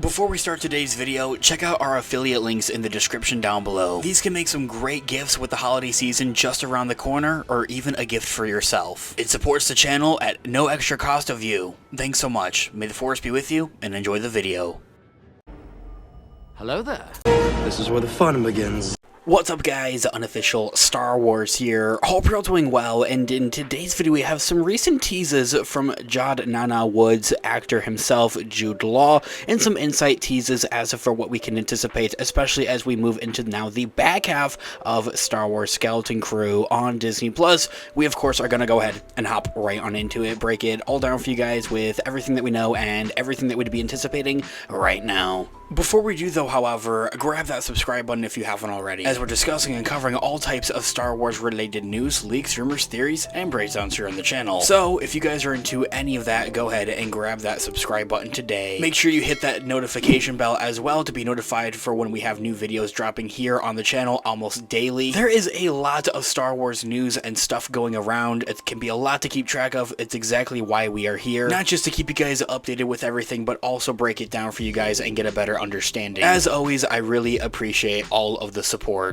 Before we start today's video, check out our affiliate links in the description down below. These can make some great gifts with the holiday season just around the corner, or even a gift for yourself. It supports the channel at no extra cost of you. Thanks so much. May the force be with you, and enjoy the video. Hello there. This is where the fun begins. What's up guys, Unofficial Star Wars here. Hope you're all doing well, and in today's video we have some recent teases from JOD NAWOODS actor himself, Jude Law, and some insight teases as for what we can anticipate, especially as we move into now the back half of Star Wars Skeleton Crew on Disney+. We of course are going to go ahead and hop right on into it, break it all down for you guys with everything that we know and everything that we'd be anticipating right now. Before we do though, however, grab that subscribe button if you haven't already, as we're discussing and covering all types of Star Wars related news, leaks, rumors, theories, and breakdowns here on the channel. So if you guys are into any of that, go ahead and grab that subscribe button today. Make sure you hit that notification bell as well to be notified for when we have new videos dropping here on the channel almost daily. There is a lot of Star Wars news and stuff going around. It can be a lot to keep track of. It's exactly why we are here. Not just to keep you guys updated with everything, but also break it down for you guys and get a better understanding. As always, I really appreciate all of the support.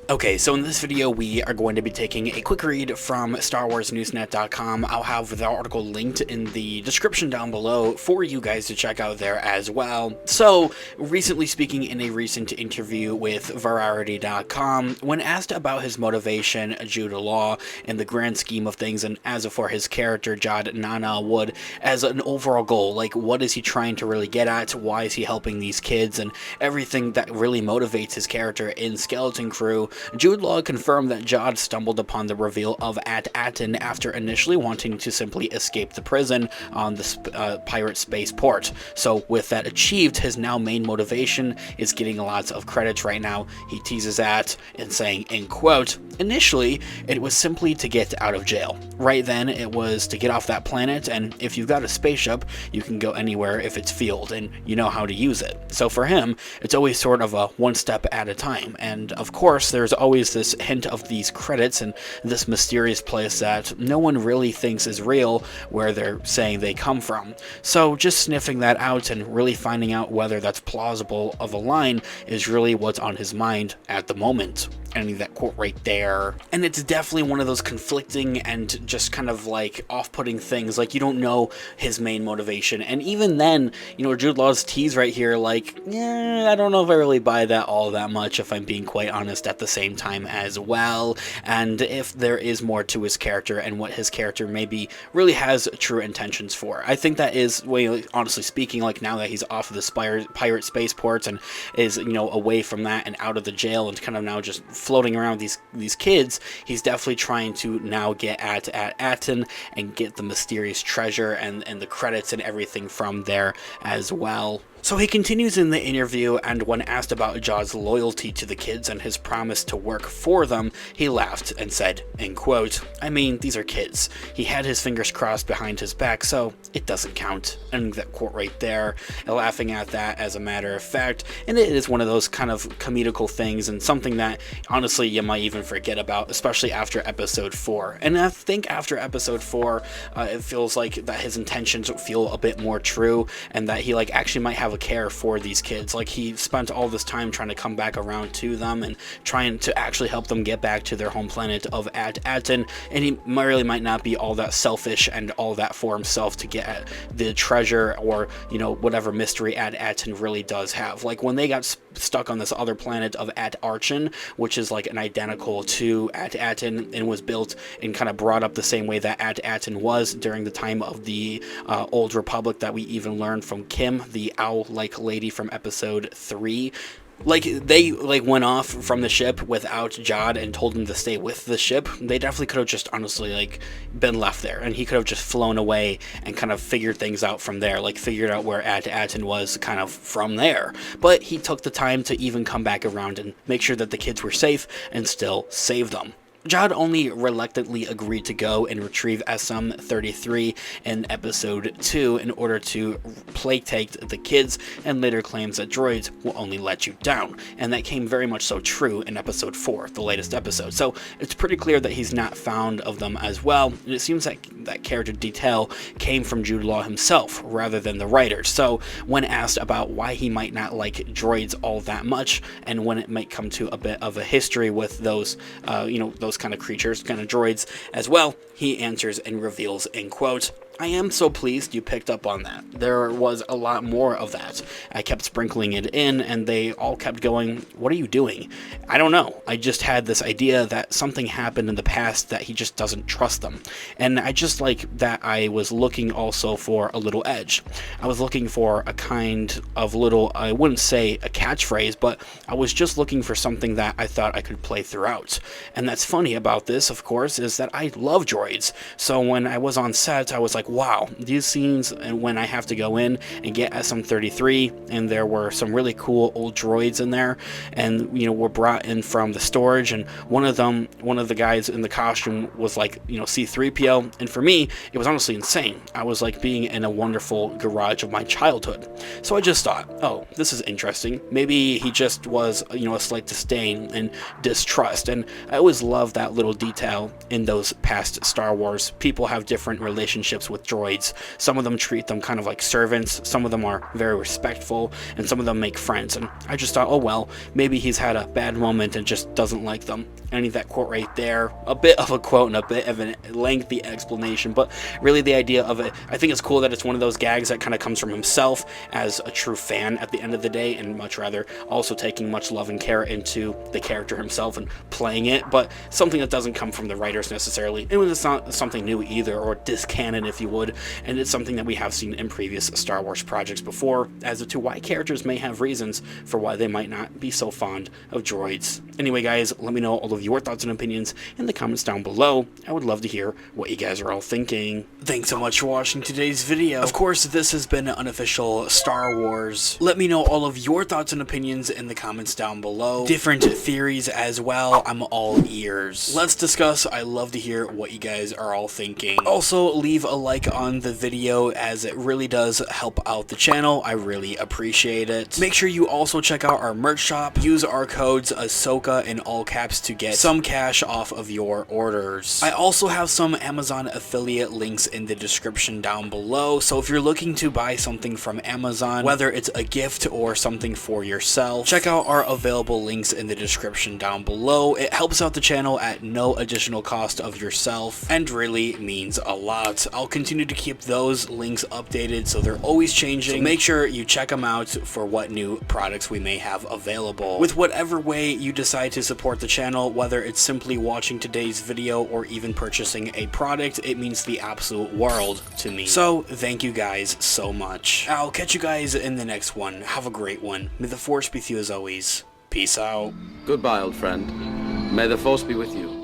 Okay, so in this video we are going to be taking a quick read from StarWarsNewsNet.com. I'll have the article linked in the description down below for you guys to check out there as well. So, recently speaking in a recent interview with Variety.com, when asked about his motivation, Jude Law, in the grand scheme of things, and as for his character, JOD NAWOODS, as an overall goal, like what is he trying to really get at, why is he helping these kids, and everything that really motivates his character in Skeleton Crew, Jude Law confirmed that JOD stumbled upon the reveal of At-Aten after initially wanting to simply escape the prison on the pirate spaceport. So with that achieved, his now main motivation is getting lots of credits right now. He teases that and saying, in quote, initially it was simply to get out of jail. Right then it was to get off that planet, and if you've got a spaceship, you can go anywhere if it's fueled and you know how to use it. So for him, it's always sort of a one step at a time, and of course there's always this hint of these credits and this mysterious place that no one really thinks is real, where they're saying they come from. So just sniffing that out and really finding out whether that's plausible of a line is really what's on his mind at the moment. Ending that quote right there. And it's definitely one of those conflicting and just kind of like off-putting things. Like, you don't know his main motivation, and even then, you know, Jude Law's tease right here, like, I don't know if I really buy that all that much, if I'm being quite honest, at the same time as well. And if there is more to his character and what his character maybe really has true intentions for, I think that is, well, honestly speaking, like now that he's off of the pirate spaceports and is, you know, away from that and out of the jail and kind of now just floating around these kids, he's definitely trying to now get at Aten and get the mysterious treasure and the credits and everything from there as well. So he continues in the interview, and when asked about JOD's loyalty to the kids and his promise to work for them, he laughed and said, in quote, I mean, these are kids. He had his fingers crossed behind his back, so it doesn't count. Ending that quote right there, and laughing at that as a matter of fact, and it is one of those kind of comedical things, and something that honestly you might even forget about, especially after episode 4. And I think after episode 4, it feels like that his intentions feel a bit more true, and that he like actually might have a care for these kids. Like, he spent all this time trying to come back around to them and trying to actually help them get back to their home planet of At-Aten, and he really might not be all that selfish and all that for himself to get at the treasure or, you know, whatever mystery At-Aten really does have. Like when they got stuck on this other planet of At-Archen, which is like an identical to At-Aten and was built and kind of brought up the same way that At-Aten was during the time of the Old Republic, that we even learned from Kim, the owl-like lady from episode 3. Like, they went off from the ship without JOD and told him to stay with the ship. They definitely could have just honestly like been left there, and he could have just flown away and kind of figured things out from there, like figured out where At-Aten was kind of from there. But he took the time to even come back around and make sure that the kids were safe and still save them. JOD only reluctantly agreed to go and retrieve SM-33 in episode 2 in order to placate the kids, and later claims that droids will only let you down, and that came very much so true in episode 4, the latest episode. So it's pretty clear that he's not fond of them as well, and it seems like that character detail came from Jude Law himself rather than the writers. So when asked about why he might not like droids all that much, and when it might come to a bit of a history with those those kind of creatures, kind of droids as well, he answers and reveals, in quote, "I am so pleased you picked up on that. There was a lot more of that. I kept sprinkling it in, and they all kept going, 'What are you doing?' I don't know. I just had this idea that something happened in the past that he just doesn't trust them. And I just like that I was looking also for a little edge. I was looking for a kind of little, I wouldn't say a catchphrase, but I was just looking for something that I thought I could play throughout. And that's funny about this, of course, is that I love droids. So when I was on set, I was like, wow, these scenes, and when I have to go in and get SM-33, and there were some really cool old droids in there, and were brought in from the storage, and one of the guys in the costume was like C-3PO, and for me it was honestly insane. I was like being in a wonderful garage of my childhood. So I just thought, oh, this is interesting. Maybe he just was a slight disdain and distrust, and I always love that little detail in those past Star Wars. People have different relationships with droids. Some of them treat them kind of like servants, some of them are very respectful, and some of them make friends. And I just thought, oh well, maybe he's had a bad moment and just doesn't like them. And that quote right there, a bit of a quote and a bit of a lengthy explanation, but really the idea of it, I think it's cool that it's one of those gags that kind of comes from himself as a true fan at the end of the day, and much rather also taking much love and care into the character himself and playing it, but something that doesn't come from the writers necessarily. And it's not something new either, or discanon if you would, and it's something that we have seen in previous Star Wars projects before, as to why characters may have reasons for why they might not be so fond of droids. Anyway guys, let me know all of your thoughts and opinions in the comments down below. I would love to hear what you guys are all thinking. Thanks so much for watching today's video. Of course, this has been an unofficial Star Wars. Let me know all of your thoughts and opinions in the comments down below. Different theories as well. I'm all ears. Let's discuss. I love to hear what you guys are all thinking. Also, leave a like on the video, as it really does help out the channel. I really appreciate it. Make sure you also check out our merch shop. Use our codes Ahsoka in all caps to get some cash off of your orders. I also have some Amazon affiliate links in the description down below, so if you're looking to buy something from Amazon, whether it's a gift or something for yourself, check out our available links in the description down below. It helps out the channel at no additional cost of yourself and really means a lot. I'll continue to keep those links updated, so they're always changing. So make sure you check them out for what new products we may have available. With whatever way you decide to support the channel, whether it's simply watching today's video or even purchasing a product, it means the absolute world to me. So thank you guys so much. I'll catch you guys in the next one. Have a great one. May the Force be with you as always. Peace out. Goodbye, old friend. May the Force be with you.